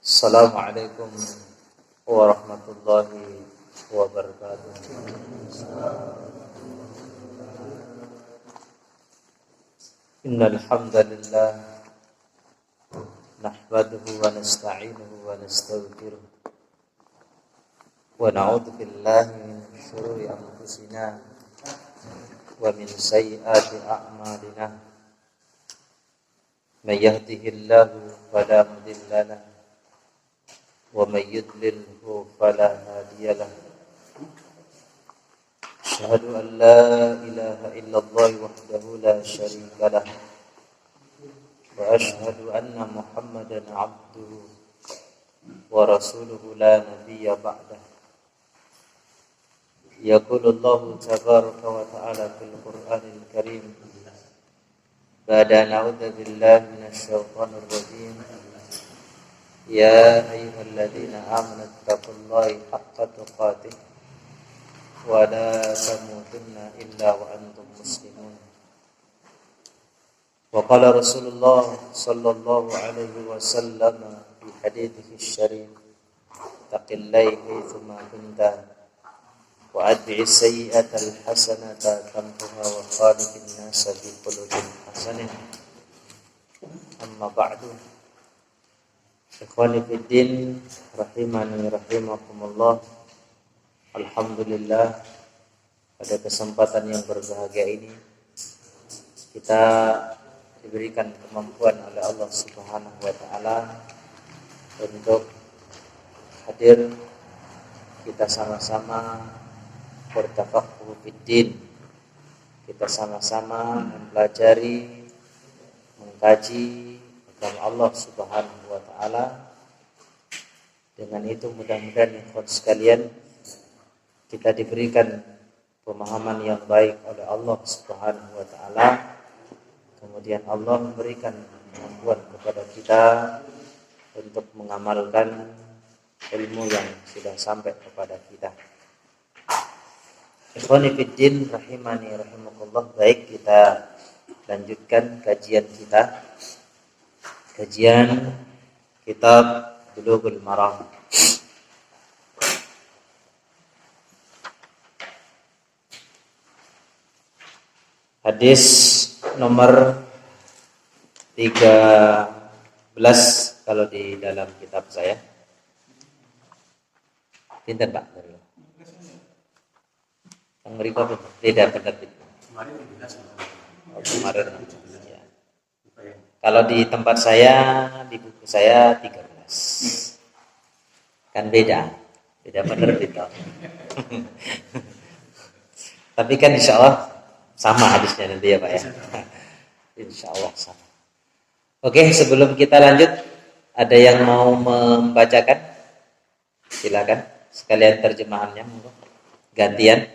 Assalamualaikum warahmatullahi wabarakatuh. Innal hamdalillah nahmaduhu wa nasta'inuhu wa nastaghfiruh wa na'udzu billahi min shururi anfusina wa min sayyiati a'malina. May yahdihillahu fala mudilla lahu wa may yudlilhu fala hadiya lahu. Asyhadu an la ilaha illallah wahdahu la syarika lah wa asyhadu anna Muhammadan abduhu wa rasuluhu la nabiyya ba'dah. Yaqulullahu tabaraka wa ta'ala fil Qur'anil Karim ba'da na'udzu billahi minasy syaithanir rajim. Ya ayyuhalladzina amanu taqullaha haqqa tuqatih wa la tamutunna illa wa antum muslimun. Wa qala Rasulullah sallallahu alaihi wasallam fi hadithihi syarif, taqillahi haitsuma kunta wa adbi'is sayyi'ata alhasanata tamhuha wa khaliqin nasa bi qulubin hasanin. Amma ba'du. Ikhwani fiddin rahimani rahimakumullah. Alhamdulillah, pada kesempatan yang berbahagia ini kita diberikan kemampuan oleh Allah Subhanahu wa taala untuk hadir, kita sama-sama bertafaqquh fiddin, kita sama-sama mempelajari, mengkaji agama Allah Subhanahu wa taala. Dengan itu mudah-mudahan ikhwan sekalian kita diberikan pemahaman yang baik oleh Allah Subhanahu wa taala. Kemudian Allah memberikan kemampuan kepada kita untuk mengamalkan ilmu yang sudah sampai kepada kita. Ikhwani fiddin rahimani rahimakumullah. Baik, kita lanjutkan kajian kita. Kajian kitab Bulughul Maram. Hadis nomor 13 kalau di dalam kitab saya. Pinten Pak? Yang mereka tidak benar itu. Kemarin. Ya. Kalau di tempat saya, di buku saya 13. Kan beda benar itu. Tapi kan insya Allah sama hadisnya nanti ya Pak ya. Insya Allah sama. Oke, sebelum kita lanjut, ada yang mau membacakan? Silakan. Sekalian terjemahannya, gantian.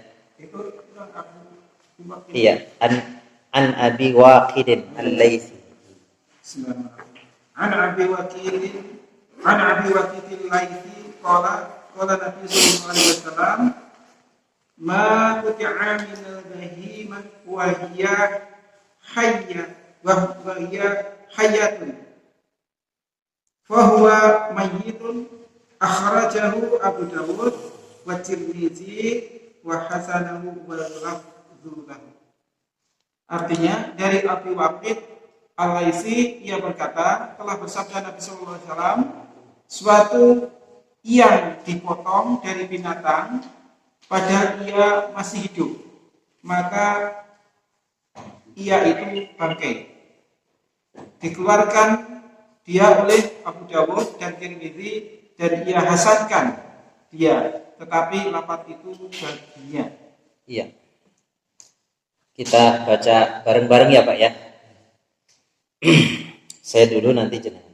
Iya, an Abi Waqidin Al-Laitsi. An Abi Waqidin Al-Laitsi qala Nabi sallallahu alaihi wasallam ma quti'a min al-bahimah wa hiya hayyatun fa huwa mayyitun akhrajahu Abu Dawud wa Tirmidzi wa hasanahu wa lafdhu lahu. Artinya dari Abi Waqid Al-Laitsi, ia berkata, telah bersabda Nabi sallallahu alaihi wasallam, suatu yang dipotong dari binatang padahal ia masih hidup, maka ia itu bangkai. Dikeluarkan dia oleh Abu Dawud dan Tirmidzi dan ia hasankan dia, tetapi lafaz itu baginya. Iya. Kita baca bareng-bareng ya Pak ya. Saya dulu nanti jenengan.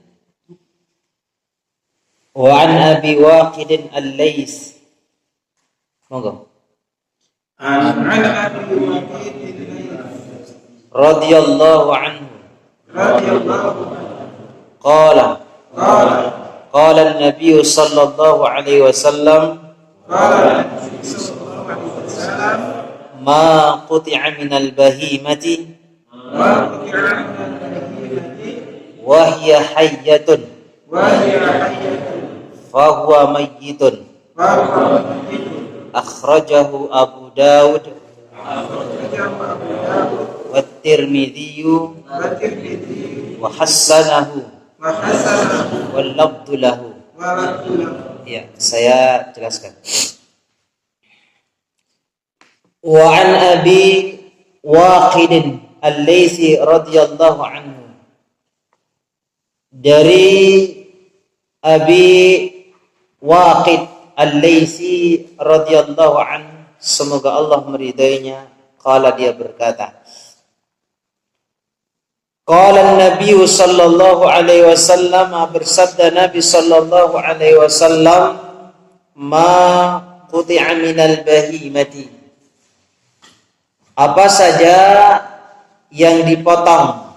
Wa an Abi Waqidin Al-Laitsi. Monggo. An Abi Waqidin radhiyallahu anhu. Qala an-nabiy sallallahu alaihi wasallam ma quti'a minal bahimati wa hiya hayyatun fahuwa mayyitun. فهو ميت Akhrajahu Abu Dawud أخرجه أبو داود wa Tirmidzi والترمذي wa hassanahu وحسنه wal lafdhu lahu. ورد له. Ya, saya jelaskan. Wa an Abi Waqid Al-Laitsi radhiyallahu anhu. Dari Abi Waqid Al-Laitsi radhiyallahu anhu, semoga Allah meridainya, qala dia berkata, qala Nabi sallallahu alaihi wasallam, bersabda Nabi sallallahu alaihi wasallam, ma quti'a minal bahimati, apa saja yang dipotong.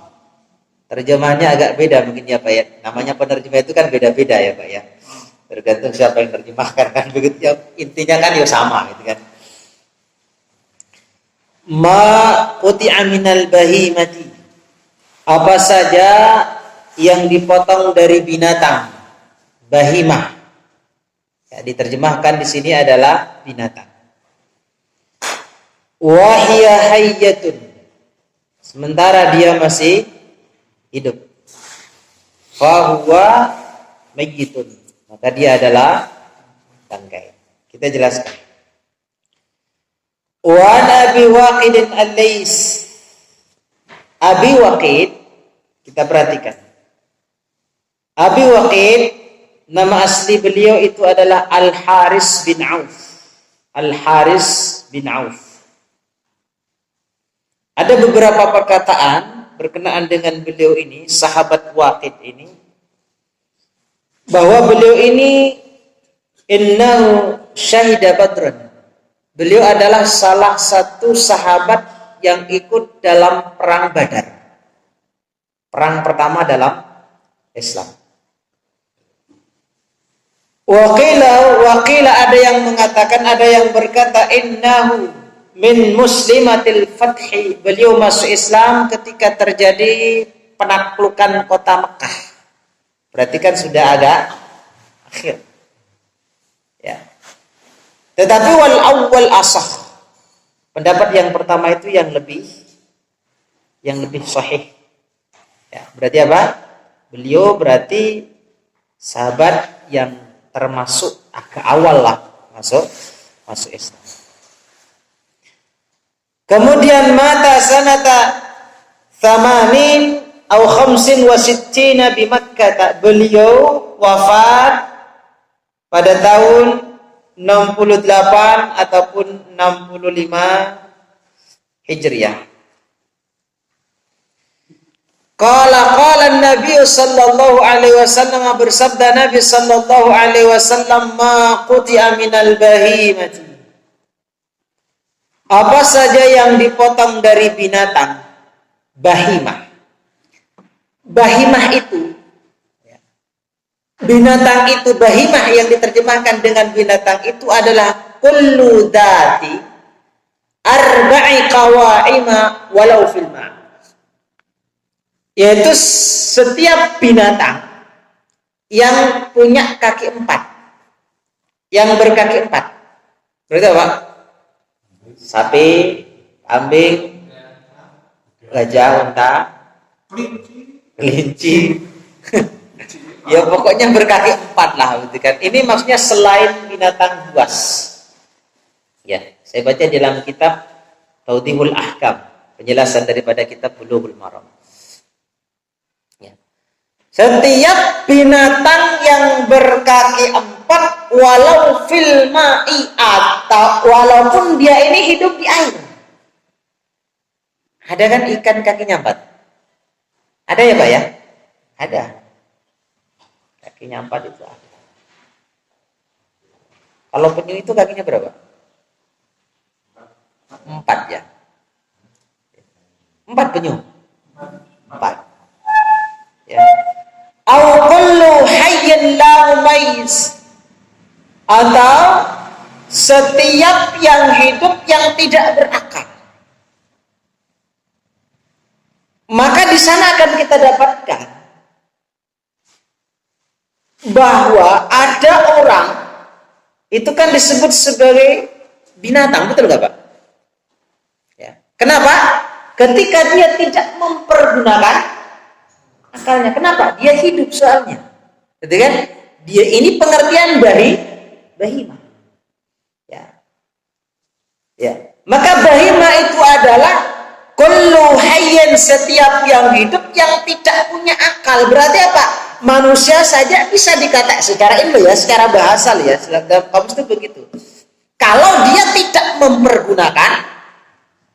Terjemahnya agak beda mungkin ya Pak ya. Namanya penerjemah itu kan beda-beda ya Pak ya. Tergantung siapa yang terjemahkan kan begitu ya. Intinya kan ya sama gitu kan. Ma quti'a minal bahimati, apa saja yang dipotong dari binatang, bahimah. Ya, diterjemahkan di sini adalah binatang. Wa hiya hayyatun, sementara dia masih hidup. Fa huwa mayyitun, maka dia adalah bangkai. Kita jelaskan. Wa Abi Waqid Al-Laits, Abi Waqid, kita perhatikan. Abi Waqid, nama asli beliau itu adalah Al-Haris bin Auf. Al-Haris bin Auf. Ada beberapa perkataan berkenaan dengan beliau ini, sahabat Waqid ini, bahwa beliau ini innahu syahida badran. Beliau adalah salah satu sahabat yang ikut dalam perang Badar. Perang pertama dalam Islam. Waqila ada yang mengatakan, ada yang berkata innahu min muslimatil fathi. Beliau masuk Islam ketika terjadi penaklukan kota Mekah. Berarti kan sudah agak akhir. Ya. Tetapi wal awwal asah. Pendapat yang pertama itu yang lebih sahih. Ya, berarti apa? Beliau berarti sahabat yang termasuk agak awal lah masuk Islam. Kemudian mata sanata thamanin atau khamsin wa sittina bi Makkah. Beliau wafat pada tahun 68 ataupun 65 Hijriah. Qala Nabi sallallahu alaihi wasallam, bersabda Nabi sallallahu alaihi wasallam, ma quti'a minal bahimati, apa saja yang dipotong dari binatang, bahimah. Bahimah itu, binatang itu, bahimah yang diterjemahkan dengan binatang itu adalah kullu dzati arba'i qawa'ima walau fil ma'. Yaitu setiap binatang yang punya kaki 4, yang berkaki 4. Berarti apa? Sapi, kambing, gajah, unta, kelinci. Ya pokoknya berkaki 4 lah, gitu kan. Ini maksudnya selain binatang buas. Ya, saya baca dalam kitab Tawdihul Ahkam, penjelasan daripada kitab Bulughul Maram. Setiap binatang yang berkaki 4 walau fil ma'i, atau walaupun dia ini hidup di air. Ada kan ikan kakinya 4? Ada ya Pak ya? Ada. Kakinya 4 itu ada. Kalau penyu itu kakinya berapa? 4 ya. 4 penyu. 4. Ya. Au kullu hayyin la umayyiz, atau setiap yang hidup yang tidak berakal. Maka di sana akan kita dapatkan bahwa ada orang itu kan disebut sebagai binatang, betul nggak Pak? Ya. Kenapa? Ketika dia tidak mempergunakan akalnya. Kenapa? Dia hidup soalnya. Gitu kan? Dia ini pengertian bahimah. Ya. Ya. Maka bahimah itu adalah kullu hayyin, setiap yang hidup yang tidak punya akal. Berarti apa? Manusia saja bisa dikatakan secara ilmu ya, secara bahasa ya, dalam kamus itu begitu. Kalau dia tidak mempergunakan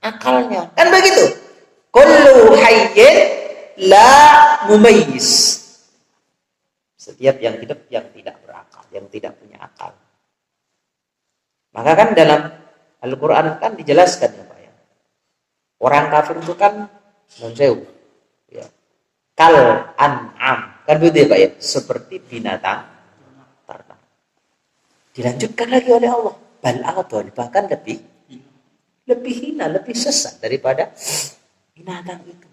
akalnya, kan begitu. Kullu hayyin la mumayyiz. Setiap yang hidup yang tidak berakal, yang tidak punya akal. Maka kan dalam Al-Qur'an kan dijelaskan ya Pak ya. Orang kafir itu kan non-sewu. Ya. Kal an'am. Kan begitu ya Pak ya, seperti binatang ternak. Dilanjutkan lagi oleh Allah, bal adall, bahkan lebih hina, lebih sesat daripada binatang itu.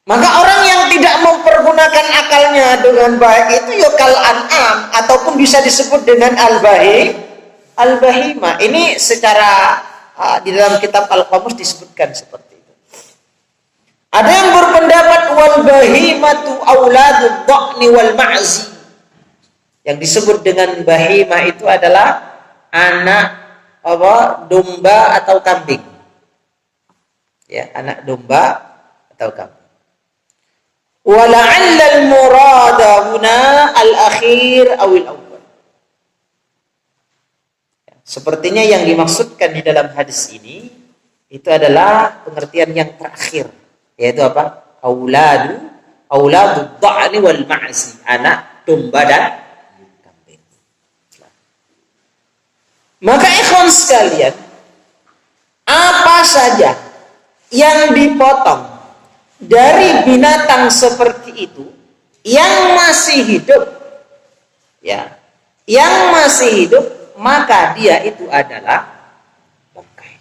Maka orang yang tidak mempergunakan akalnya dengan baik itu ya kal an'am, ataupun bisa disebut dengan al-bahimah. Ini secara di dalam kitab Al-Qamus disebutkan seperti itu. Ada yang berpendapat wal bahimatu auladud dha'ni wal ma'zi. Yang disebut dengan bahimah itu adalah anak domba atau kambing. Ya, anak domba atau kambing. Wa la'alla al-murada huna al-akhir awil awwal. Ya, sepertinya yang dimaksudkan di dalam hadis ini itu adalah pengertian yang terakhir. Yaitu apa? Auladud dha'ni wal ma'zi, anak domba dan kambing. Maka ikhwan sekalian, apa saja yang dipotong dari binatang seperti itu yang masih hidup, ya, yang masih hidup, maka dia itu adalah bangkai.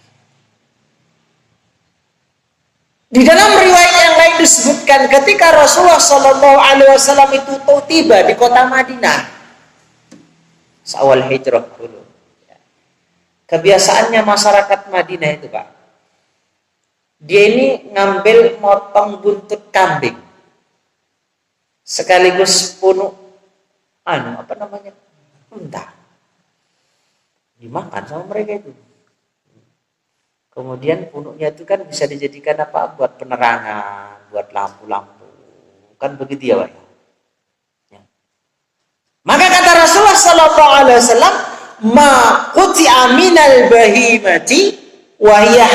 Di dalam riwayat yang lain disebutkan ketika Rasulullah SAW itu tiba di kota Madinah, seawal hijrah dulu. Kebiasaannya masyarakat Madinah itu Pak, dia ini ngambil motong buntut kambing, sekaligus punuk unta, dimakan sama mereka itu. Kemudian punuknya itu kan bisa dijadikan apa? Buat penerangan, buat lampu-lampu. Kan begitu ya Pak? Ya. Maka kata Rasulullah SAW, ma quti'a minal bahimati wa hiya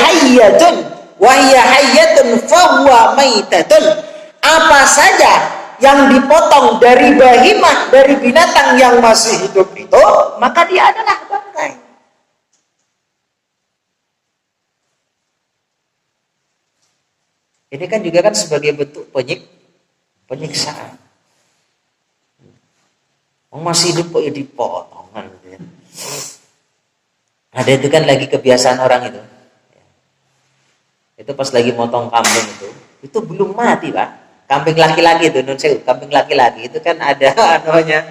hayyatun fa huwa maitatun. Apa saja yang dipotong dari bahimah, dari binatang yang masih hidup itu, maka dia adalah bangkai. Ini kan juga kan sebagai bentuk penyiksaan. Masih hidup kok ya dipotong kan. Ada itu kan lagi kebiasaan orang itu. Itu pas lagi motong kambing itu belum mati Pak. Kambing laki-laki itu, kambing laki-laki itu kan ada namanya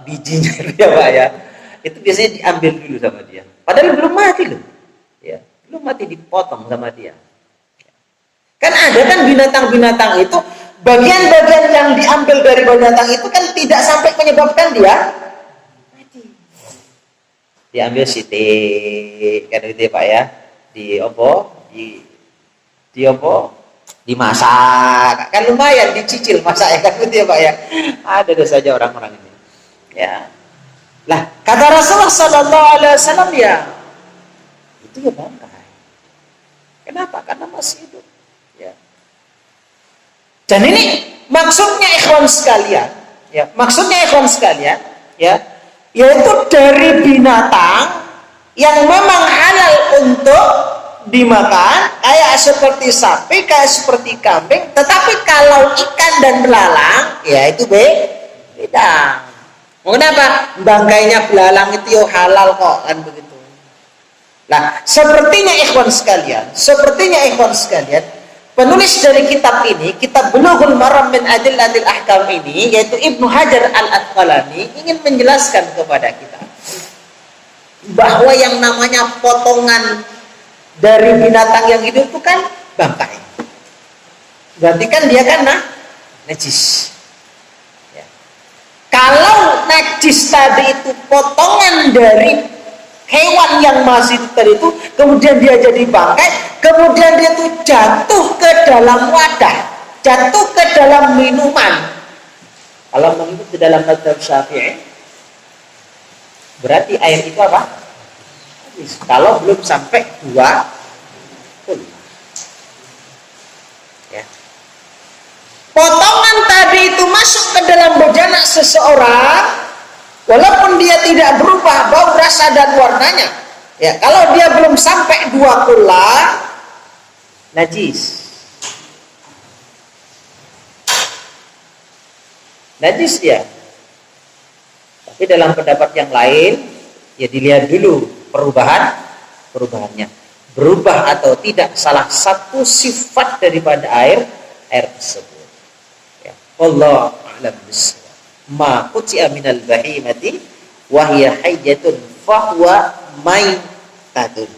bijinya ya Pak ya. Itu biasanya diambil dulu sama dia. Padahal belum mati loh. Ya, belum mati dipotong sama dia. Kan ada kan binatang-binatang itu, bagian-bagian yang diambil dari binatang itu kan tidak sampai menyebabkan dia mati. Diambil sitik kan gitu ya Pak ya. Dimasak. Kan lumayan dicicil masaknya kan gitu ya Pak ya. Ada saja orang-orang ini. Ya. Lah, kata Rasulullah SAW ya, itu ya bangkai. Kenapa? Karena masih hidup. Ya. Dan ini maksudnya ikhwan sekalian, ya, yaitu dari binatang yang memang halal untuk dimakan, kayak seperti sapi, kayak seperti kambing. Tetapi kalau ikan dan belalang, ya itu beda. Kenapa? Bangkainya belalang itu halal kok, kan begitu. Nah, sepertinya ikhwan sekalian, penulis dari kitab ini, kitab Bulughul Maram min Adillatil Ahkam ini, yaitu Ibnu Hajar Al-Asqalani, ingin menjelaskan kepada kita bahwa yang namanya potongan dari binatang yang hidup itu kan bangkai. Berarti kan dia kan najis. Ya. Kalau najis tadi itu potongan dari hewan yang masih tadi itu, kemudian dia jadi bangkai, kemudian dia itu jatuh ke dalam wadah, jatuh ke dalam minuman. Kalau mengikut di dalam mazhab Syafi'i, berarti air itu apa? Habis. Kalau belum sampai 2 pun. Ya. Potongan tadi itu masuk ke dalam bejana seseorang, walaupun dia tidak berubah bau, rasa dan warnanya. Ya, kalau dia belum sampai 2 kula, najis. Najis dia. Tapi dalam pendapat yang lain, ya dilihat dulu perubahannya. Berubah atau tidak salah satu sifat daripada air tersebut. Ya. Wallahu a'lam bishawab. Ma quti'a minal bahimati wa hiya hayyatun fahuwa maitatun.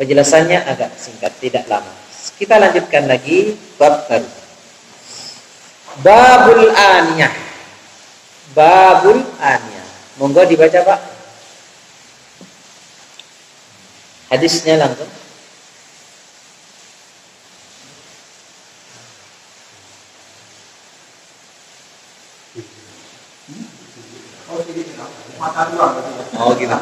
Penjelasannya agak singkat, tidak lama. Kita lanjutkan lagi bab baru. Babul aniyah. Babul aniyah. Monggo dibaca, Pak. Hadisnya langsung. Oh gitu.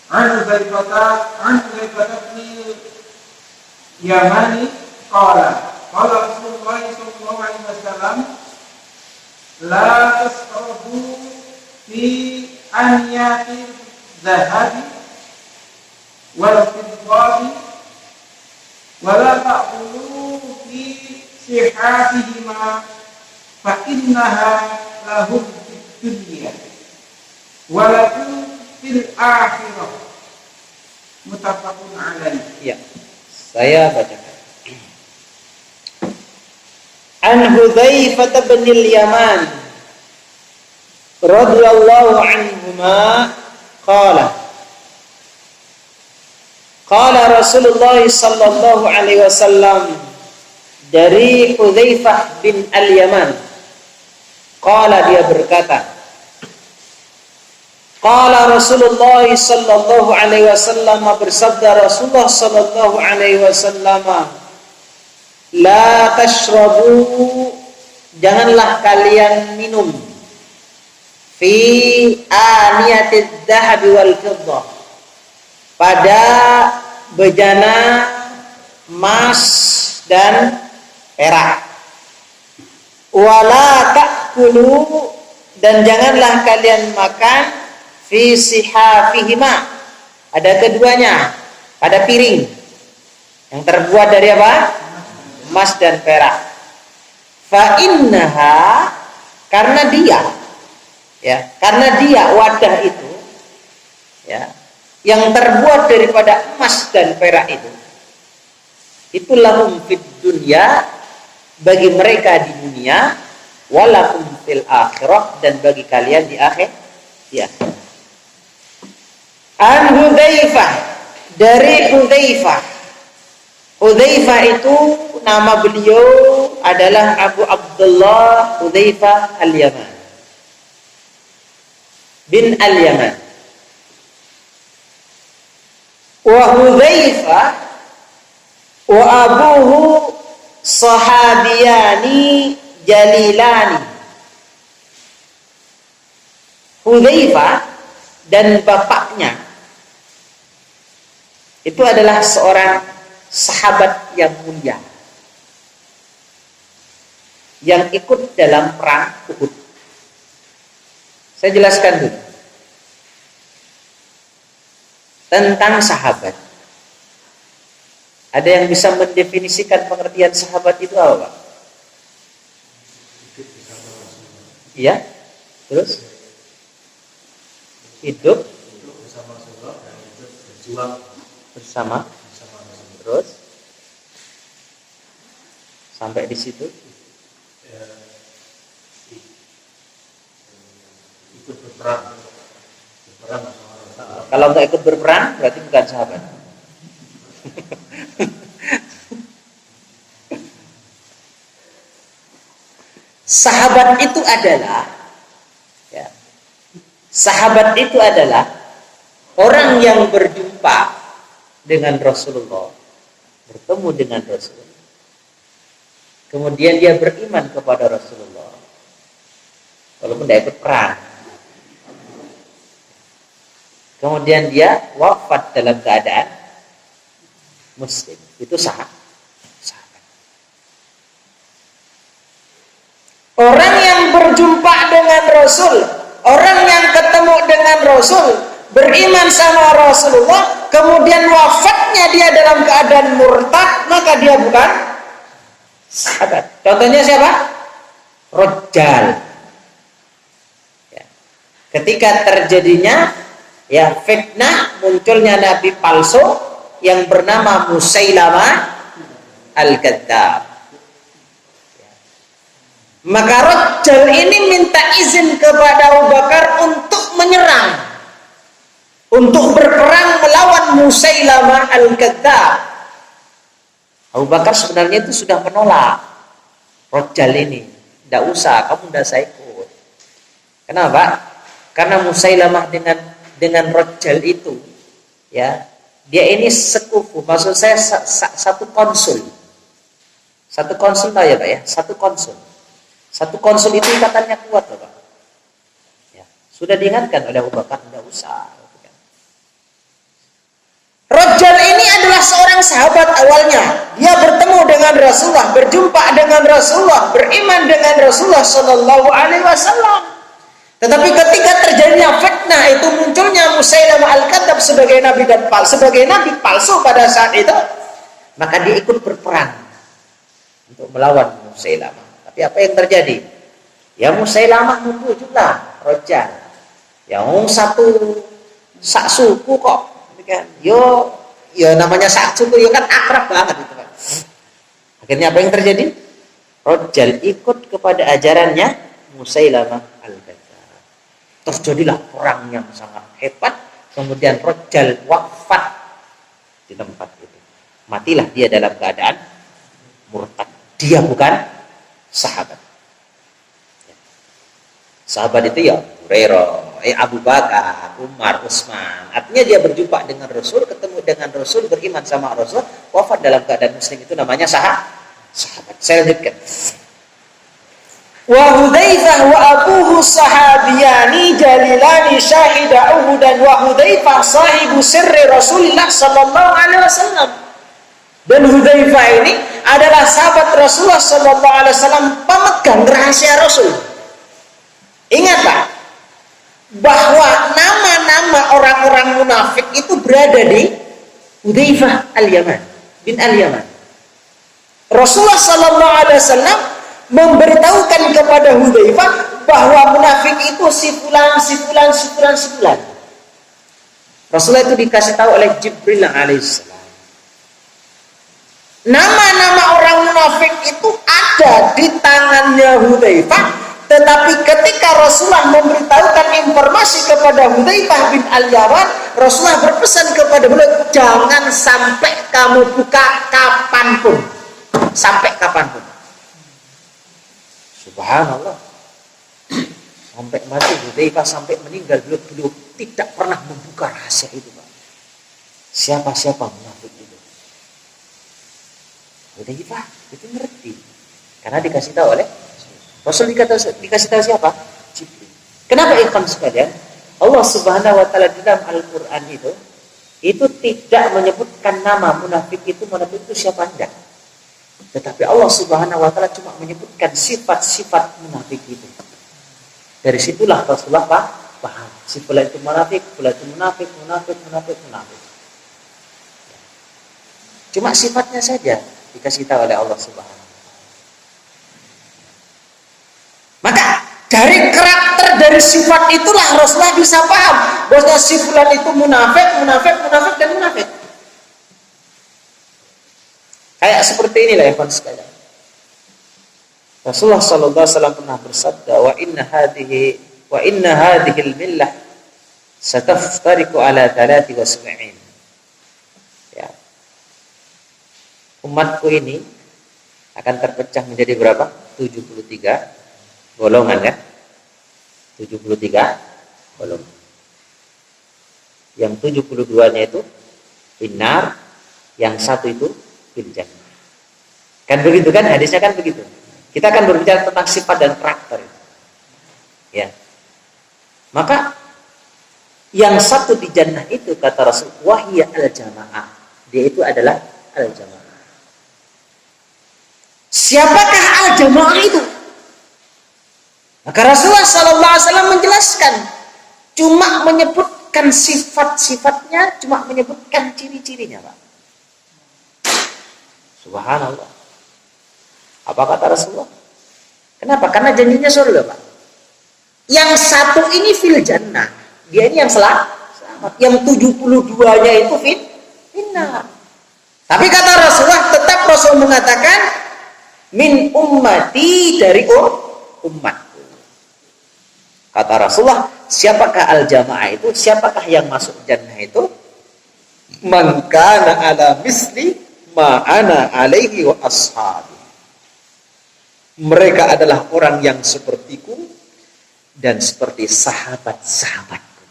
عن حذيفة بن اليماني قال رسول الله صلى الله عليه وسلم لا تشربوا في أنيات الذهب والفضة ولا تأكلوا في صحافهما فإنها لهم في الدنيا ولكم في الآخرة متفق عليه. Ya, saya bacakan. An Hudzaifah bin al-Yaman radhiyallahu anhuma qala Rasulullah sallallahu alaihi wasallam, dari Hudzaifah bin al-Yaman, qala, dia berkata, qala Rasulullah sallallahu alaihi wasallam, bersabda Rasulullah sallallahu alaihi wasallam, la tashrabu, janganlah kalian minum, fi aniyatid dhahabi wal fiddah, pada bejana emas dan perak. Wala ta'kulu, dan janganlah kalian makan, fi sihafihima, ada keduanya, pada piring yang terbuat dari apa? Emas dan perak. Fa innaha, karena dia, ya, karena dia wadah itu, ya, yang terbuat daripada emas dan perak itu lahum fid dunya, bagi mereka di dunia, walakum fil akhirah, dan bagi kalian di akhir. Ya. An Hudzaifah, dari Hudzaifah. Hudzaifah itu nama beliau adalah Abu Abdullah Hudzaifah al-Yaman bin al-Yaman. Wa Hudzaifah wa abuhu sahabiyani jalilani. Hudzaifah dan bapaknya itu adalah seorang sahabat yang mulia yang ikut dalam perang Uhud. Saya jelaskan dulu tentang sahabat. Ada yang bisa mendefinisikan pengertian sahabat itu apa, Pak? Iya? Terus? hidup bersama Rasulullah dan hidup berjuang bersama bersama Rasulullah. terus sampai di situ Ya, ikut berperang bersama Rasulullah. kalau nggak ikut berperang berarti bukan sahabat. Sahabat itu adalah ya, sahabat itu adalah orang yang berjumpa dengan Rasulullah, bertemu dengan Rasulullah, kemudian dia beriman kepada Rasulullah walaupun tidak ikut perang, kemudian dia wafat dalam keadaan muslim. Itu sahabat. Orang yang berjumpa dengan Rasul, orang yang ketemu dengan Rasul, beriman sama Rasulullah, kemudian wafatnya dia dalam keadaan murtad, maka dia bukan sahabat. Contohnya siapa? Rajjal. Ya. Ketika terjadinya ya fitnah, munculnya nabi palsu yang bernama Musailamah Al-Kadzdzab. Maka Rajjal ini minta izin kepada Abu Bakar untuk menyerang, untuk berperang melawan Musailamah Al-Kadzdzab. Abu Bakar sebenarnya itu sudah menolak Rajjal ini, tidak usah, kamu tidak saya ikut. Kenapa? Karena Musailamah dengan Rajjal itu, ya, dia ini sekufu, maksud saya satu konsul. Satu konsul tahu ya Pak ya, satu konsul. Satu konsul itu ikatannya kuat loh Pak. Ya, sudah diingatkan oleh Abu Bakar, tidak usah. Rajjal ini adalah seorang sahabat awalnya. Dia bertemu dengan Rasulullah, berjumpa dengan Rasulullah, beriman dengan Rasulullah Shallallahu Alaihi Wasallam. Tetapi ketika terjadinya fitnah itu, munculnya Musailamah Al-Kadzdzab sebagai nabi dan sebagai nabi palsu pada saat itu, maka dia ikut berperang untuk melawan Musailamah. Tapi apa yang terjadi? Ya Musailamah membujuklah Rajjal. Yang satu sak suku kok, kan? Yo namanya sak suku, yo kan akrab banget itu kan. Akhirnya apa yang terjadi? Rajjal ikut kepada ajarannya Musailamah Al-Kadzdzab. Terjadilah perang yang sangat hebat. Kemudian Rajjal wafat di tempat itu. Matilah dia dalam keadaan murtad. Dia bukan sahabat. Sahabat itu ya Hurairah, Abu Bakar, Umar, Utsman. Artinya dia berjumpa dengan Rasul, ketemu dengan Rasul, beriman sama Rasul, wafat dalam keadaan muslim, itu namanya sahabat. Saya lanjutkan. Wa Hudzaifah wa abuhu sahabiyani jalilani syahida Uhud, wa Hudzaifah sahibu sirri Rasulullah sallallahu alaihi wasallam. Dan Hudzaifah ini adalah sahabat Rasulullah sallallahu alaihi wasallam, pemegang rahasia Rasul. Ingat Pak, bahwa nama-nama orang-orang munafik itu berada di Hudzaifah bin Al-Yaman. Rasulullah sallallahu alaihi wasallam memberitahukan kepada Hudzaifah bahwa munafik itu si fulan. Rasulullah itu dikasih tahu oleh Jibril alaihissalam. Nama-nama orang munafik itu ada di tangannya Hudzaifah, tetapi ketika Rasulullah memberitahukan informasi kepada Hudzaifah bin Al-Yaman, Rasulullah berpesan kepada beliau, jangan sampai kamu buka kapanpun, sampai kapanpun. Subhanallah, sampai mati Hudzaifah, sampai meninggal beliau tidak pernah membuka rahasia itu Pak. Siapa munafik itu? Hudzaifah itu ngerti karena dikasih tahu oleh Rasul. Dikasih tahu siapa? Jibril. Kenapa ikhwan sekalian? Allah Subhanahu wa taala di dalam Al-Qur'an itu tidak menyebutkan nama munafik itu siapa enggak. Tetapi Allah Subhanahu wa taala cuma menyebutkan sifat-sifat munafik itu. Dari situlah Rasulullah paham. Si fulan itu munafik, fulan itu munafik. Cuma sifatnya saja dikasih tahu oleh Allah Subhanahu wa taala. Maka dari karakter dari sifat itulah Rasulullah bisa paham bahwa si fulan itu munafik dan munafik. Kayak seperti inilah ya kawan sekalian. Rasulullah sallallahu alaihi wasallam pernah bersabda, wa inna hadhihi al-millah sataftariqu ala 73. Ya. Umatku ini akan terpecah menjadi berapa? 73 golongan kan? 73 golongan. Yang 72-nya itu finnar, yang satu itu fil jannah. Kan begitu kan? Hadisnya kan begitu. Kita akan berbicara tentang sifat dan karakter. Ya. Maka yang satu di jannah itu kata Rasul, wahya al-jamaah. Dia itu adalah al-jamaah. Siapakah al-jamaah itu? Maka Rasulullah SAW menjelaskan, cuma menyebutkan sifat-sifatnya, cuma menyebutkan ciri-cirinya, Pak. Subhanallah. Apa kata Rasulullah? Kenapa? Karena janjinya surga, Pak. Yang satu ini fil jannah, dia ini yang selamat. Yang 72-nya itu finnar. Tapi kata Rasulullah, tetap Rasul mengatakan min ummati, dari umatku. Kata Rasulullah, siapakah al-jamaah itu? Siapakah yang masuk jannah itu? Man kana ala misli ma ana alaihi wa ashabi. Mereka adalah orang yang sepertiku dan seperti sahabat-sahabatku.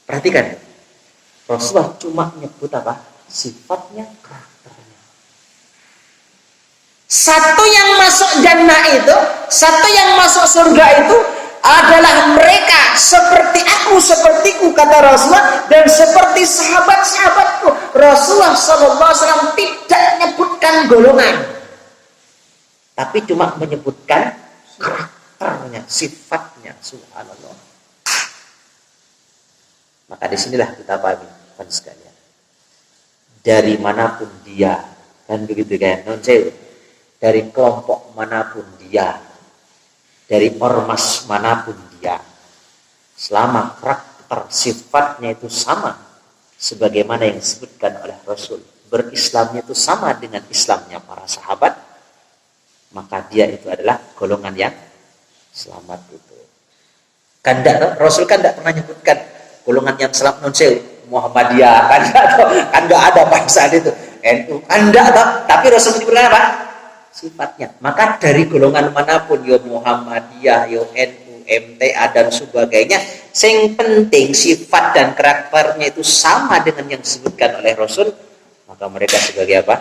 Perhatikan, Rasulullah cuma menyebut apa? Sifatnya, karakternya. Satu yang masuk jannah itu, satu yang masuk surga itu adalah mereka seperti aku, sepertiku, kata Rasulullah, dan seperti sahabat-sahabatku. Rasulullah SAW tidak menyebutkan golongan, tapi cuma menyebutkan karakternya, sifatnya. Subhanallah. Maka disinilah kita pahami, kan sekalian. Dari manapun dia, kan begitu kan? Dari kelompok manapun dia, dari ormas manapun dia, selama karakter sifatnya itu sama, sebagaimana yang disebutkan oleh Rasul, berislamnya itu sama dengan Islamnya para sahabat, maka dia itu adalah golongan yang selamat itu. Kan Rasul kan tidak pernah menyebutkan golongan yang selamat Muhammadiyah, kan enggak ada pada saat itu. NU enggak, tapi Rasul menyebutkan apa? Sifatnya. Maka dari golongan manapun, yo Muhammadiyah, yo NU, MTA dan sebagainya, yang penting sifat dan karakternya itu sama dengan yang disebutkan oleh Rasul, maka mereka sebagai apa?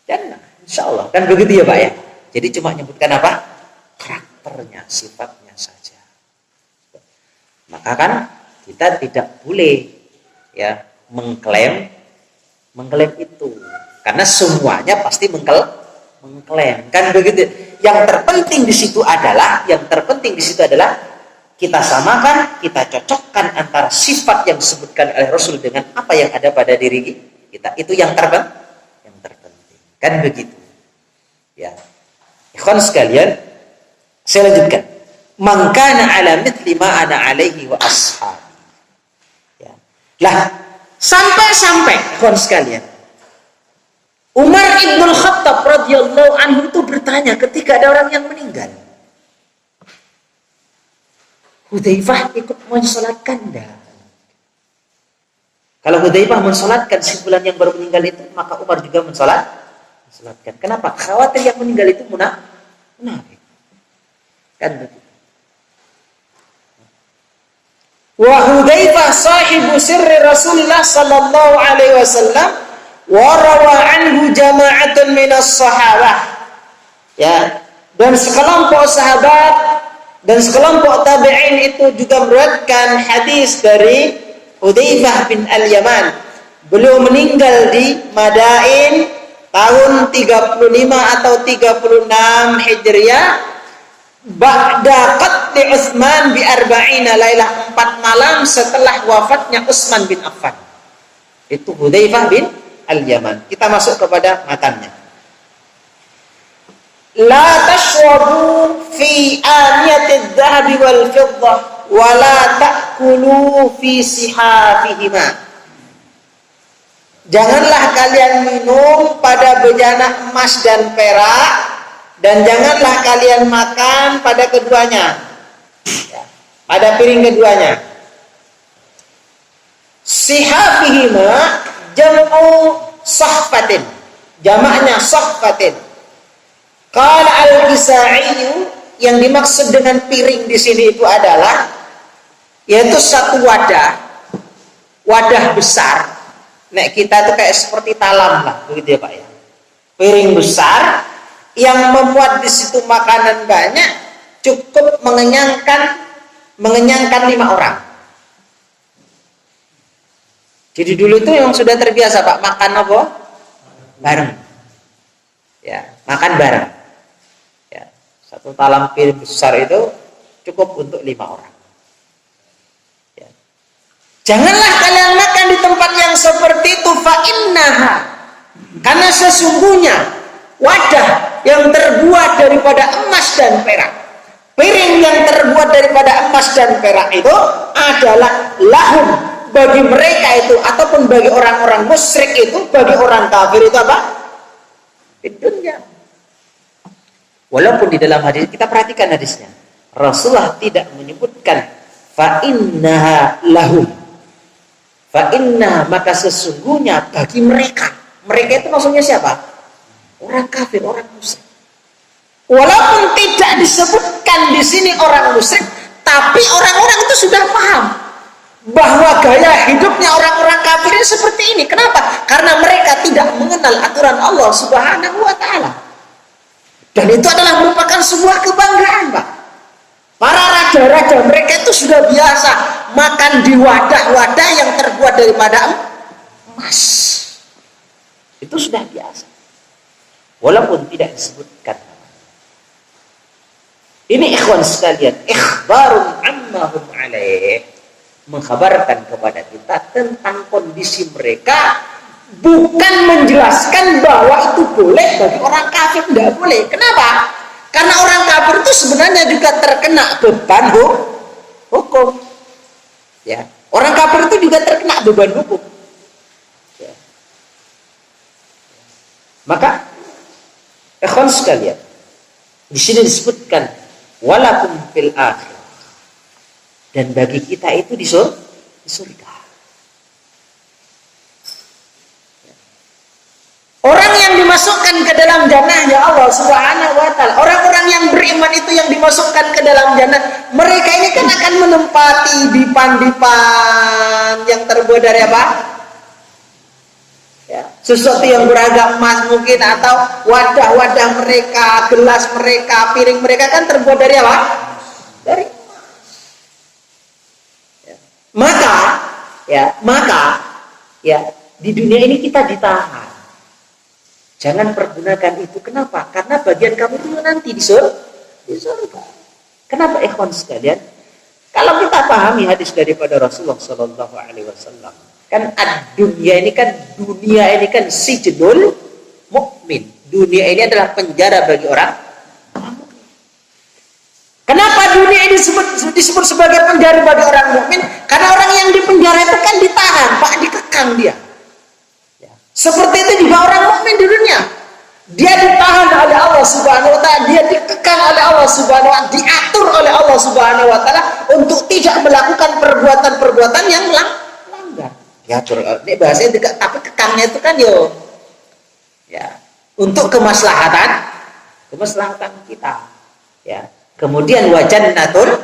Jannah. Insya Allah, kan begitu ya Pak ya. Jadi cuma menyebutkan apa? Karakternya, sifatnya saja. Maka kan kita tidak boleh ya mengklaim itu, karena semuanya pasti mengklaim, kan begitu. Yang terpenting di situ adalah kita samakan, kita cocokkan antara sifat yang disebutkan oleh Rasul dengan apa yang ada pada diri kita. Itu yang terpenting. Kan begitu. Ya. Ikhwan sekalian, saya lanjutkan. Man kana ala mithli ma ana alaihi wa ashabi. Ya. Lah, sampai ikhwan sekalian, Umar Ibnul Khattab radhiyallahu anhu itu bertanya ketika ada orang yang meninggal. Hudzaifah ikut mensolatkan enggak? Kalau Hudzaifah mensolatkan si fulan yang baru meninggal itu, maka Umar juga mensolatkan. Kenapa? Khawatir yang meninggal itu munafik. Kan begitu. Wa Hudzaifah sahibu sirri Rasulullah sallallahu alaihi wasallam wa rawa anhu jama'atun minas sahabah. Ya, dan sekelompok sahabat dan sekelompok tabi'in itu juga meriwayatkan hadis dari Hudzaifah bin Al-Yaman. Beliau meninggal di Madain tahun 35 atau 36 Hijriah, ba'da qatli Utsman bi arba'ina lailah, 4 malam setelah wafatnya Utsman bin Affan. Itu Hudzaifah bin Al-Yaman. Kita masuk kepada matanya. la tashrabu fi aniyatid dhahabi wal fiddah wa la ta'kulu fi sihafihima. Janganlah kalian minum pada bejana emas dan perak, dan janganlah kalian makan pada keduanya, ya, pada piring keduanya. Sihafihima jam'u sahfatin, jamaknya sahfatin. Qala al-Kisai, yang dimaksud dengan piring di sini itu adalah yaitu satu wadah besar. Nek kita itu kayak seperti talam lah, begitu ya Pak ya. Piring besar yang memuat di situ makanan banyak, cukup mengenyangkan 5 orang. Jadi dulu itu yang sudah terbiasa Pak makan apa? Bareng. Ya, makan bareng. Ya, satu talam piring besar itu cukup untuk 5 orang. Ya. Janganlah kalian makan di tempat yang seperti itu, fa innaha, karena sesungguhnya wadah yang terbuat daripada emas dan perak, piring yang terbuat daripada emas dan perak itu adalah lahum, bagi mereka itu, ataupun bagi orang-orang musyrik itu, bagi orang kafir itu apa? Di dunia. Walaupun di dalam hadis, kita perhatikan hadisnya, Rasulullah tidak menyebutkan fa innaha lahum, fa inna, maka sesungguhnya bagi mereka. Mereka itu maksudnya siapa? Orang kafir, orang musyrik. Walaupun tidak disebutkan di sini orang musyrik, tapi orang-orang itu sudah paham bahwa gaya hidupnya orang-orang kafir ini seperti ini. Kenapa? Karena mereka tidak mengenal aturan Allah Subhanahu wa ta'ala. Dan itu adalah merupakan sebuah kebanggaan, Pak. Para raja-raja mereka itu sudah biasa makan di wadah-wadah yang terbuat daripada emas. Itu sudah biasa. Walaupun tidak disebutkan. Ini ikhwan sekalian, ikhbarun ammahum alaih, mengkhabarkan kepada kita tentang kondisi mereka, bukan menjelaskan bahwa itu boleh bagi orang kafir, tidak boleh. Kenapa? Karena orang kafir itu sebenarnya juga terkena beban hukum. Ya, orang kafir itu juga terkena beban hukum. Ya. Maka, ikhwan sekalian, di sini disebutkan walakum fil akhir, dan bagi kita itu di surga. Orang yang dimasukkan ke dalam jannahnya Allah Subhanahu wa ta'ala, orang-orang yang beriman itu yang dimasukkan ke dalam jannah, mereka ini kan akan menempati dipan-dipan yang terbuat dari apa? Ya, sesuatu yang beragam emas mungkin, atau wadah-wadah mereka, gelas mereka, piring mereka kan terbuat dari apa? Dari maka di dunia ini kita ditahan. Jangan pergunakan itu. Kenapa? Karena bagian kamu itu nanti di surga. Kenapa ikhwan sekalian? Kalau kita pahami hadis daripada Rasulullah Sallallahu Alaihi Wasallam, kan dunia ini kan sijnul mukmin. Dunia ini adalah penjara bagi orang. Kenapa dunia ini disebut sebagai penjara bagi orang mukmin? Karena orang yang di penjara itu kan ditahan, Pak, dikekang dia. Ya. Seperti itu juga orang mukmin di dunia. Dia ditahan oleh Allah Subhanahu wa ta'ala, dia dikekang oleh Allah Subhanahu wa ta'ala, diatur oleh Allah Subhanahu wa ta'ala untuk tidak melakukan perbuatan-perbuatan yang melanggar. Diatur. Ini bahasanya dekat, tapi kekangnya itu kan untuk kemaslahatan kita. Ya. Kemudian wajannatul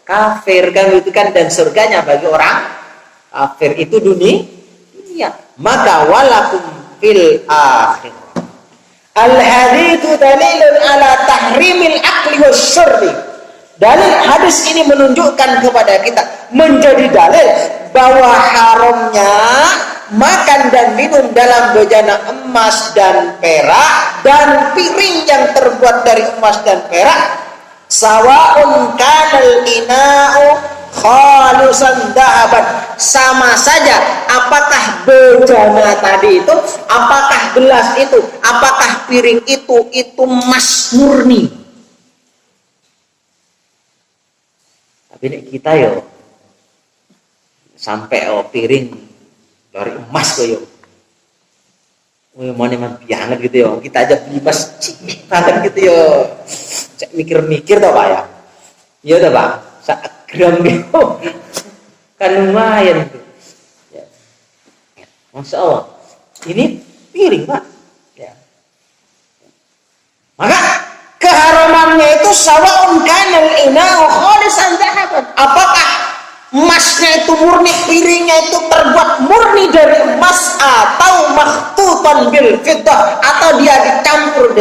kafir, kan itu kan, dan surganya bagi orang kafir itu dunia. Maka walakum fil akhir. Al-hadithu dalilun ala tahrimil akli wasyurbi. Dalil hadis ini menunjukkan kepada kita, menjadi dalil bahwa haramnya makan dan minum dalam bejana emas dan perak, dan piring yang terbuat dari emas dan perak, sawa'un kanal ina'u khalisan dahaban, sama saja apakah bejana tadi itu, apakah gelas itu, apakah piring itu emas murni. Tapi nek kita yo sampai piring dari emas kok yo. Mana banget gitu ya, kita aja beli emas cik banget gitu ya. Cek mikir-mikir tau Pak ya. Iya tau Pak, 1 gram gitu kan lumayan gitu. Ya. Masya Allah, ini piring Pak. Ya. Maka keharamannya itu sawaun kanal ina'u khalisan dahaban. Apakah emasnya itu murni, piringnya itu terbuat murni dari emas, atau makhtutan bil fiddah, atau dia dicampur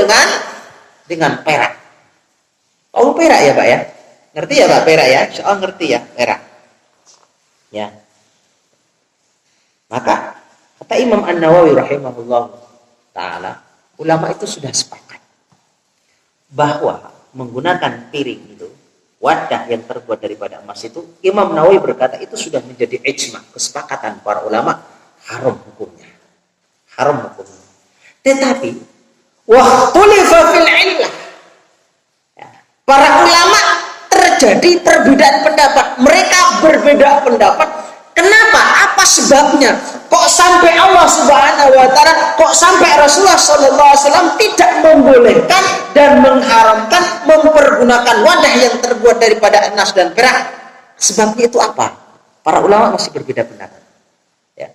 dengan perak. Oh perak ya Pak ya, ngerti ya Pak perak ya? Soal ngerti ya perak. Ya. Maka kata Imam An-Nawawi rahimahullah taala, ulama itu sudah sepakat bahwa menggunakan piring itu, wadah yang terbuat daripada emas itu, Imam Nawawi berkata itu sudah menjadi ijma, kesepakatan para ulama, haram hukumnya. Haram hukumnya. Tetapi wahtulifa fil illah. Ya, para ulama terjadi perbedaan pendapat. Mereka berbeda pendapat. Kenapa? Apa sebabnya? Kok sampai Allah Subhanahu wa taala, kok sampai Rasulullah sallallahu alaihi wasallam tidak membolehkan dan mengharamkan mempergunakan wadah yang terbuat daripada emas dan perak? Sebabnya itu apa? Para ulama masih berbeda pendapat. Ya.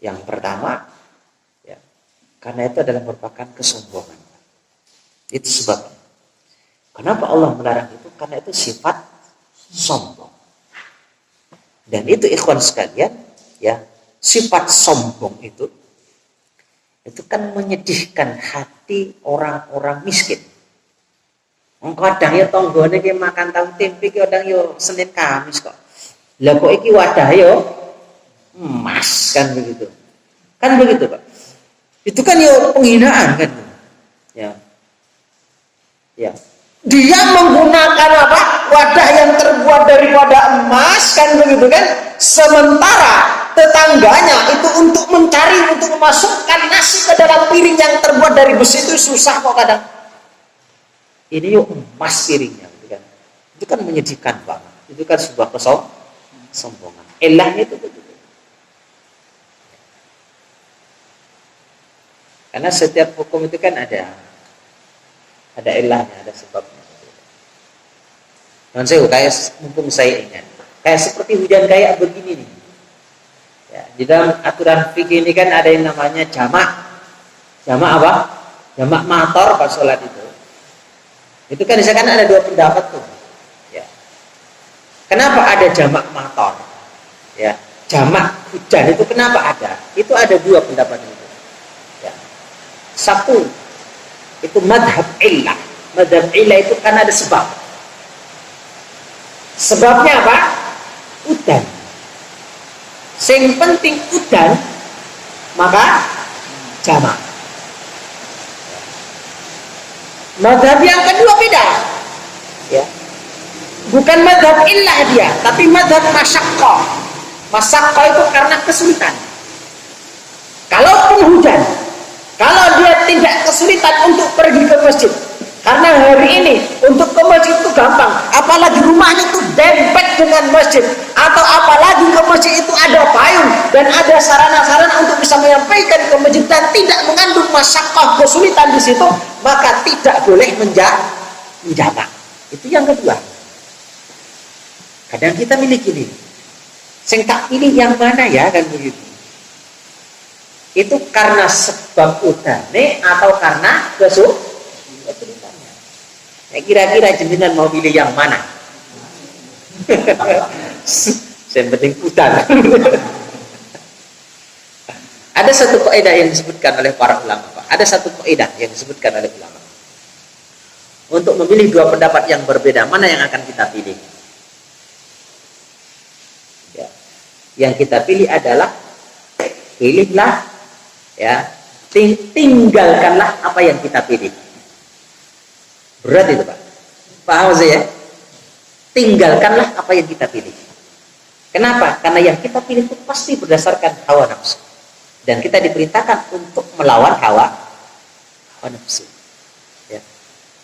Yang pertama, ya, karena itu adalah merupakan kesombongan. Itu sebabnya. Kenapa Allah melarang itu? Karena itu sifat sombong. Dan itu ikhwan sekalian, ya, sifat sombong itu kan menyedihkan hati orang-orang miskin. Kadang ya tonggone ki makan tahu tempe ki kadang yo Senin Kamis kok. Lah kok iki wadah yo emas kan begitu. Kan begitu, Pak. Itu kan yo penghinaan kan. Ya. Ya. Dia menggunakan apa? Wadah yang terbuat daripada emas kan begitu kan? Sementara tetangganya itu untuk mencari, untuk memasukkan nasi ke dalam piring yang terbuat dari besi itu susah kok kadang. Ini yuk emas piringnya, gitu kan? Itu kan menyedihkan banget. Itu kan sebuah kesombongan. Elahnya itu begitu. Karena setiap hukum itu kan ada ilahnya, ada sebabnya. Dan saya kayak mumpung saya ingat, kayak seperti hujan kayak begini nih. Ya, di dalam aturan fikih ini kan ada yang namanya jamak. Jamak apa? Jamak mator pas sholat itu. Itu kan misalkan ada 2 pendapat tuh. Ya. Kenapa ada jamak mator? Ya, jamak hujan itu kenapa ada? Itu ada 2 pendapat itu. Ya. Satu, itu madhab illah. Madhab illah itu kan ada sebab. Sebabnya apa? Udan. Sing penting udan, maka jamak. Madhab yang kedua beda. Ya. Bukan madhab illah dia, tapi madhab masyaqqah. Masyaqqah itu karena kesulitan. Kalaupun hujan, kalau dia tidak kesulitan untuk pergi ke masjid, karena hari ini untuk ke masjid itu gampang, apalagi rumahnya itu dempet dengan masjid, atau apalagi ke masjid itu ada payung dan ada sarana-sarana untuk bisa menyampaikan ke masjid dan tidak mengandung masyaqqah, kesulitan di situ, maka tidak boleh menjamak. Itu yang kedua. Kadang kita miliki ini, sing tak pilih yang mana ya kan begitu. Itu karena sebab udane atau karena kesulitannya. Kira-kira jenengan mau pilih yang mana? Yang penting udan. Ada satu kaidah yang disebutkan oleh para ulama, Pak. Ada satu kaidah yang disebutkan oleh ulama. Untuk memilih 2 pendapat yang berbeda, mana yang akan kita pilih? Ya. Yang kita pilih adalah pilihlah, ya, tinggalkanlah apa yang kita pilih. Berat itu Pak. Paham saya? Tinggalkanlah apa yang kita pilih. Kenapa? Karena yang kita pilih itu pasti berdasarkan hawa nafsu. Dan kita diperintahkan untuk melawan hawa nafsu. Ya.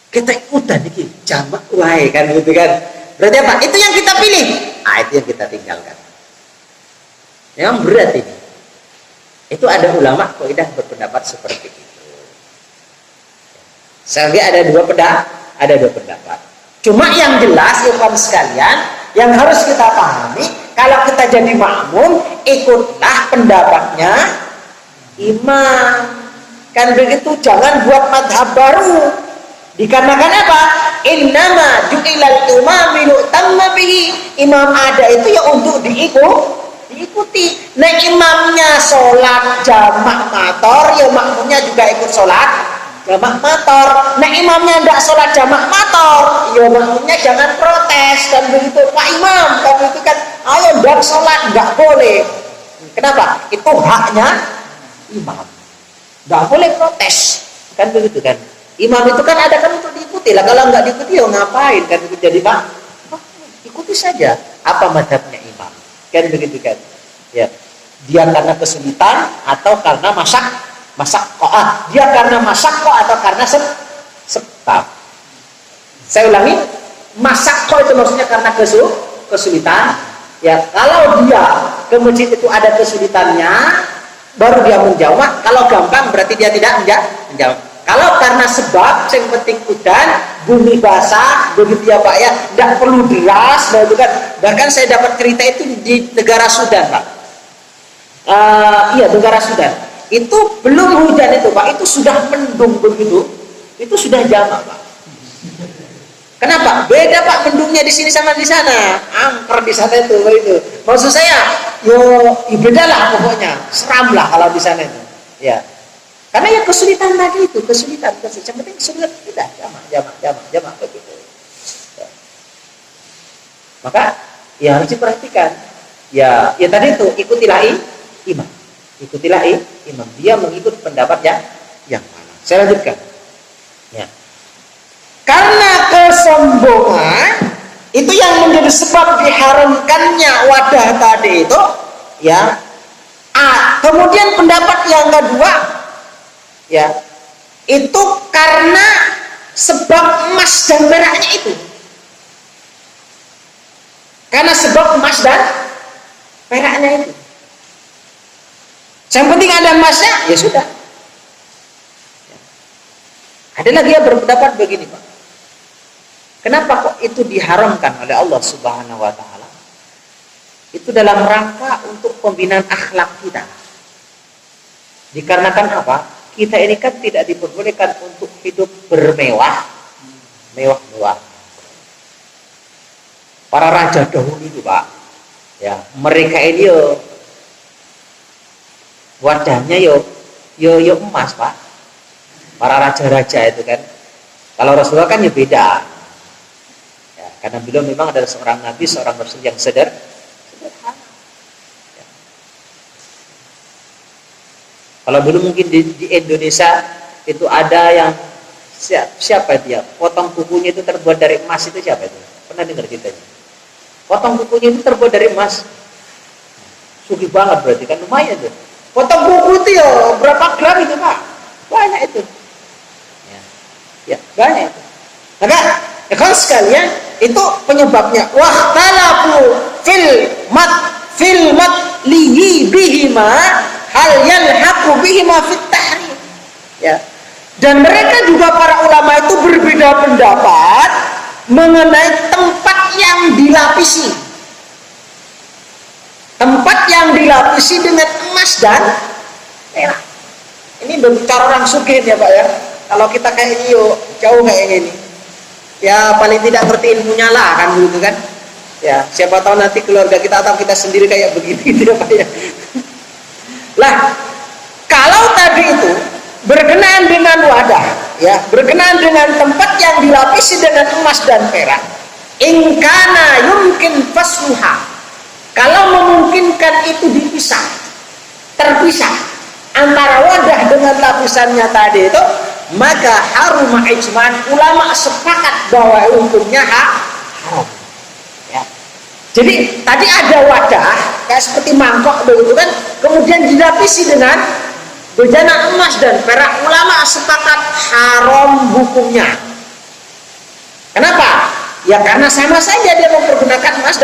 Kita ikutan nih jamak wae kan gitu kan. Berarti apa? Itu yang kita pilih. Itu yang kita tinggalkan. Memang berat ini. Itu ada ulama kaidah berpendapat seperti itu. Sampai ada dua pendapat. Cuma yang jelas ikhwan sekalian, yang harus kita pahami, kalau kita jadi makmum, ikutlah pendapatnya imam. Kan begitu, jangan buat madhab baru. Dikarenakan apa? Innama ju'ilal imami lu'tamma bihi. Imam ada itu ya untuk diikuti. Nah imamnya sholat jamak mator, ya makmumnya juga ikut sholat jamak mator. Nah imamnya tidak sholat jamak mator, ya makmumnya jangan protes. Dan begitu, Pak Imam, kan itu kan, ayo tidak sholat, tidak boleh. Kenapa? Itu haknya imam. Tidak boleh protes. Kan begitu kan. Imam itu kan ada kan untuk diikuti lah. Kalau nggak diikuti ya ngapain kan itu jadi pak? Ikuti saja apa madhabnya imam. Kan begitu kan. Ya. Dia karena kesulitan atau karena masak dia karena masak atau karena sebab. Saya ulangi, masak itu maksudnya karena kesulitan. Ya, kalau dia ke masjid itu ada kesulitannya, baru dia menjawab. Kalau gampang berarti dia tidak menjawab. Kalau karena sebab, yang penting hujan, bumi basah, begitu ya Pak ya, tidak perlu deras, kan. Bahkan saya dapat cerita itu di negara Sudan Pak. Iya, negara Sudan. Itu belum hujan itu Pak, itu sudah mendung begitu, itu sudah jamak Pak. Kenapa? Beda Pak mendungnya di sini sama di sana. Angker di sana itu. Maksud saya, beda lah pokoknya, seram lah kalau di sana itu. Ya. Karena yang kesulitan tadi itu, kesulitan. Yang penting kesulitan tidak, jamak begitu. Ya. Maka ya harus diperhatikan. Ya tadi itu ikutilah imam. Ikutilah imam. Dia mengikut pendapat yang mana. Saya lanjutkan. Ya. Karena kesombongan itu yang menjadi sebab diharamkannya wadah tadi itu, ya. Kemudian pendapat yang kedua, ya, itu karena sebab emas dan peraknya itu. Karena sebab emas dan peraknya itu. Yang penting ada emasnya, ya sudah. Ada lagi yang berpendapat begini Pak. Kenapa kok itu diharamkan oleh Allah Subhanahu wa Ta'ala? Itu dalam rangka untuk pembinaan akhlak kita. Dikarenakan apa? Kita ini kan tidak diperbolehkan untuk hidup bermewah. Para raja dahulu itu Pak, ya, mereka ini wadahnya yo emas Pak. Para raja-raja itu kan. Kalau Rasulullah kan ya beda. Ya, karena beliau memang adalah seorang nabi, seorang rasul yang sederhana. Ya. Kalau dulu mungkin di Indonesia itu ada yang siapa dia? Potong kukunya itu terbuat dari emas, itu siapa itu? Pernah dengar ceritanya? Potong kukunya itu terbuat dari emas. Sugih banget berarti kan, lumayan tuh. Potong kuku itu ya berapa gram itu Pak? Banyak itu. Ya, banyak itu. Maka ikhwan sekalian, itu penyebabnya wahtalafu fil mat lihi bihima hal yalhaqu bihima fit tahrim. Ya. Dan mereka juga para ulama itu berbeda pendapat mengenai tempat yang dilapisi. Tempat yang dilapisi dengan emas dan perak. Ini berbicara orang sugih ya Pak ya. Kalau kita kayak ini jauh kayak gini. Ya paling tidak ngerti ilmunya lah kan begitu kan. Ya, siapa tahu nanti keluarga kita atau kita sendiri kayak begini gitu ya Pak ya. Lah, kalau tadi itu berkenaan dengan wadah, ya, berkenaan dengan tempat yang dilapisi dengan emas dan perak, in kana yumkin fasluha. Kalau memungkinkan itu dipisah, terpisah antara wadah dengan lapisannya tadi itu, maka haruma ijma'an, ulama sepakat bahwa hukumnya haram. Ya. Jadi tadi ada wadah kayak seperti mangkok begitu kan, kemudian dilapisi dengan bejana emas dan perak. Ulama sepakat haram hukumnya. Kenapa? Ya karena sama saja dia mempergunakan emas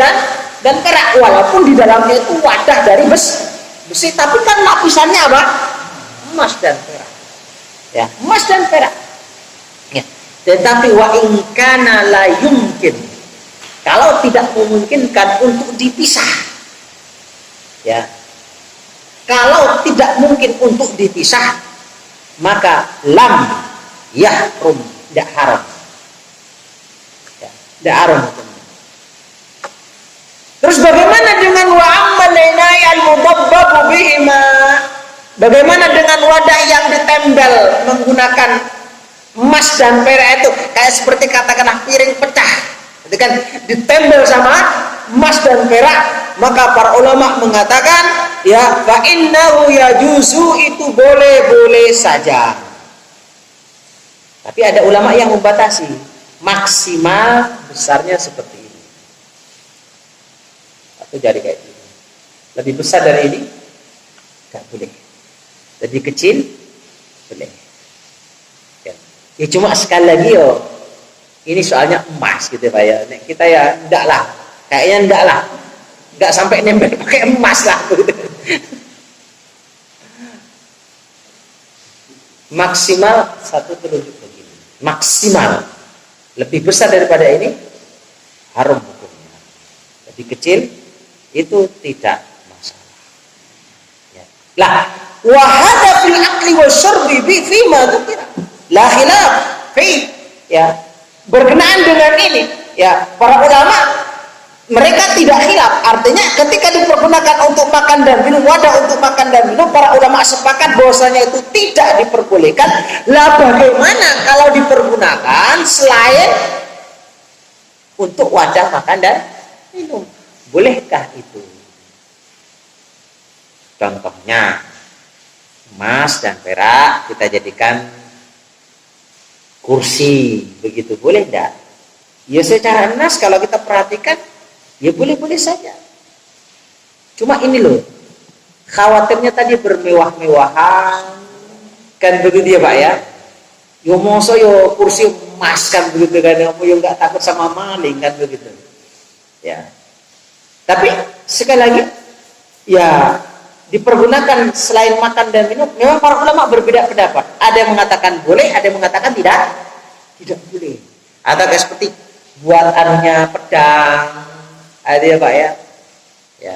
dan perak, walaupun di dalamnya itu wadah dari besi, tapi kan lapisannya apa? Emas dan perak. Ya, emas dan perak. Ya. Tetapi wa in kana la yumkin, kalau tidak memungkinkan untuk dipisah, ya, kalau tidak mungkin untuk dipisah, maka lam yahrum, tidak haram, ya, tidak haram hukumnya. Terus bagaimana dengan wa ammal lainai al-mudabbabu bihima? Bagaimana dengan wadah yang ditempel menggunakan emas dan perak itu, kayak seperti katakanlah piring pecah, itu kan ditempel sama emas dan perak, maka para ulama mengatakan ya fa innahu yajuzu, itu boleh-boleh saja. Tapi ada ulama yang membatasi maksimal besarnya seperti ini, atau jari kayak ini. Lebih besar dari ini nggak boleh, lebih kecil boleh. Ya cuma sekali lagi yo, ini soalnya emas gitu Pak ya. Kita ya enggak lah, kayaknya enggak lah, enggak sampai nempel pakai emas lah gitu. Maksimal 1 telunjuk begini, maksimal. Lebih besar daripada ini haram hukumnya. Lebih kecil itu tidak masalah. Ya. Lah, wa hadza fil aqli wasyurbi bi fi ma dzukira. La khilaf fi, ya, berkenaan dengan ini, ya, para ulama mereka tidak khilaf. Artinya ketika dipergunakan untuk makan dan minum, wadah untuk makan dan minum, para ulama sepakat bahwasanya itu tidak diperbolehkan. Lah bagaimana kalau dipergunakan selain untuk wadah makan dan minum? Bolehkah itu? Contohnya emas dan perak kita jadikan kursi, begitu boleh enggak? Ya secara nas kalau kita perhatikan ya boleh-boleh saja. Cuma ini loh, khawatirnya tadi bermewah-mewahan kan begitu ya Pak ya. Yo moso yo kursi emas kan begitu kan, yo enggak takut sama maling kan begitu. Ya. Tapi sekali lagi ya dipergunakan selain makan dan minum, memang para ulama berbeda pendapat. Ada yang mengatakan boleh, ada yang mengatakan tidak boleh. Atau kayak seperti buatannya pedang, ada ya Pak ya. Ya.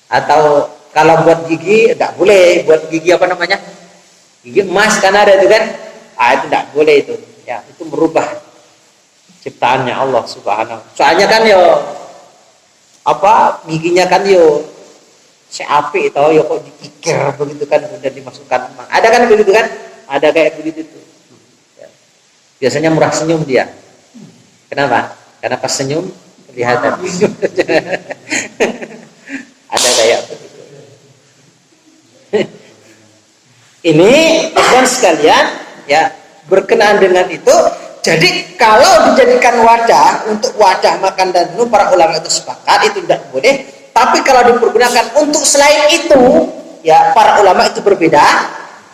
Atau kalau buat gigi enggak boleh, buat gigi apa namanya? Gigi emas kan ada itu kan? Itu enggak boleh itu. Ya, itu merubah ciptaannya Allah Subhanahu. Soalnya kan yo giginya kan yo api itu ya kok dikikir begitu kan, kemudian dimasukkan. Ada kan begitu kan? Ada kayak begitu tuh. Ya. Biasanya murah senyum dia. Kenapa? Karena pas senyum kelihatan. Ada kayak begitu. Ini teman sekalian ya, berkenaan dengan itu. Jadi kalau dijadikan wadah untuk wadah makan dan minum, para ulama itu sepakat itu tidak boleh. Tapi kalau dipergunakan untuk selain itu, ya para ulama itu berbeda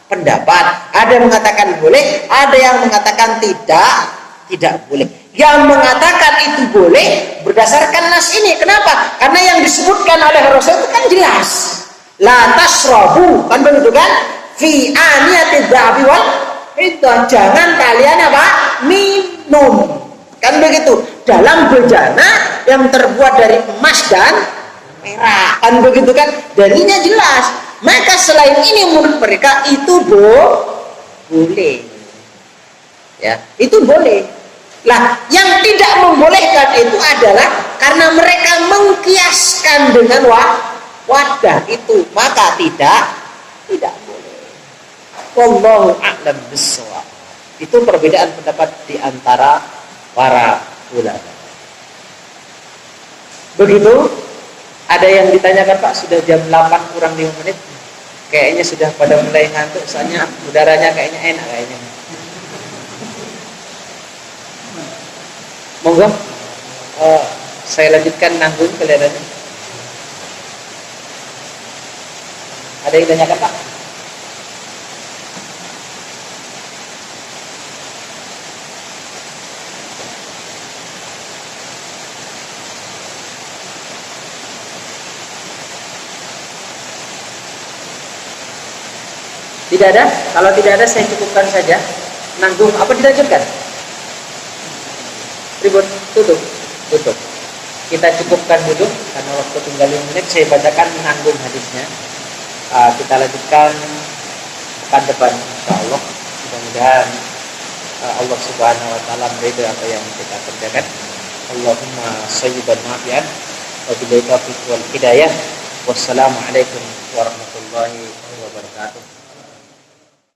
pendapat. Ada yang mengatakan boleh, ada yang mengatakan tidak boleh. Yang mengatakan itu boleh berdasarkan nas ini. Kenapa? Karena yang disebutkan oleh Rasul itu kan jelas. La tasrabu, kan begitu kan? Fi aniyati dzahabi wal fiddah. Jangan kalian minum. Kan begitu. Dalam bejana yang terbuat dari emas dan perak, kan begitu kan, dalilnya jelas. Maka selain ini menurut mereka itu boleh, ya, itu boleh. Lah, yang tidak membolehkan itu adalah karena mereka mengkiaskan dengan wadah itu, maka tidak boleh. Wallahu a'lam bishawab. Itu perbedaan pendapat di antara para ulama. Begitu. Ada yang ditanyakan Pak, sudah jam 8 kurang 5 menit. Kayaknya sudah pada mulai ngantuk, soalnya udaranya kayaknya enak kayaknya. Monggo. Saya lanjutkan nanggung kelihatannya. Ada yang tanyakan Pak? Tidak ada? Kalau tidak ada saya cukupkan saja. Nanggung apa dilanjutkan? Ribut, tutup. Kita cukupkan dulu karena waktu tinggal 5 menit. Saya bacakan nanggung hadisnya. Kita lanjutkan pekan depan insyaallah. Mudah-mudahan Allah Subhanahu wa taala meridai apa yang kita kerjakan. Allahumma shayyiban nafi'an wa billahi taufiq wal hidayah. Wassalamualaikum warahmatullahi wabarakatuh.